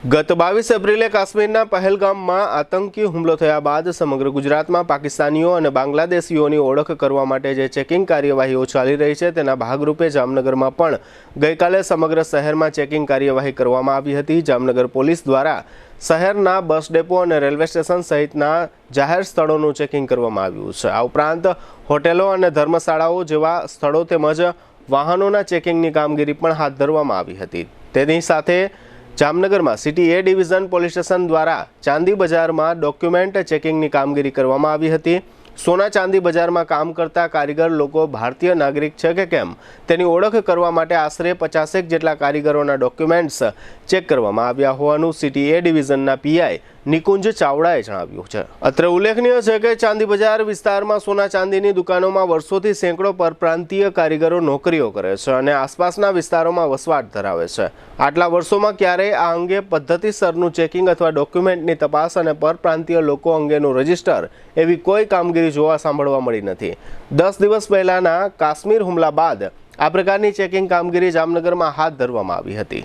ગત 22 એપ્રિલે કાશ્મીરના પહેલગામમાં આતંકી હુમલો થયા બાદ સમગ્ર ગુજરાતમાં પાકિસ્તાનીઓ અને બાંગ્લાદેશીઓની ઓળખ કરવા માટે જે ચેકિંગ કાર્યવાહીઓ ચાલી રહી છે તેના ભાગરૂપે જામનગરમાં પણ ગઈકાલે સમગ્ર શહેરમાં ચેકિંગ કાર્યવાહી કરવામાં આવી હતી। જામનગર પોલીસ દ્વારા શહેરના બસ ડેપો અને રેલવે સ્ટેશન સહિતના જાહેર સ્થળોનું ચેકિંગ કરવામાં આવ્યું છે। આ ઉપરાંત હોટેલો અને ધર્મશાળાઓ જેવા સ્થળો તેમજ વાહનોના ચેકિંગની કામગીરી પણ હાથ ધરવામાં આવી હતી। તેની સાથે जामनगर में सिटी ए डिविजन पोलीस स्टेशन द्वारा चांदी बजार में डॉक्यूमेंट चेकिंग की कामगीरी करवामां आवी हती। सोना चांदी बजार में काम करता कारीगर लोग भारतीय नागरिक है कि केम तेनी ओळख करवा माटे आश्रे 50 जेटला कारीगरोना डॉक्यूमेंट्स चेक करवामां आव्या होवानुं सिटी ए डिविजनना पीआई निकुंज चावड़ाए जणाव्युं छे। अत्रे उल्लेखनीय है कि चांदी बजार विस्तार में सोना चांदीनी दुकानों में वर्षोथी सैकड़ों परप्रांतीय कारीगरो नौकरीओ करे छे अने आसपासना विस्तारों में वसवाट धरावे छे। आटला वर्षों में क्यारेय आ अंगे पद्धतिसरनुं चेकिंग अथवा डॉक्यूमेंटनी तपास अने परप्रांतीय लोको अंगेनुं रजिस्टर एवी कोई कामगीरी जोवा सांभळवा मळी नथी। 10 दिवस पहेलाना काश्मीर हुमला बाद आ प्रकारनी चेकिंग कामगीरी जामनगरमां हाथ धरवामां आवी हती।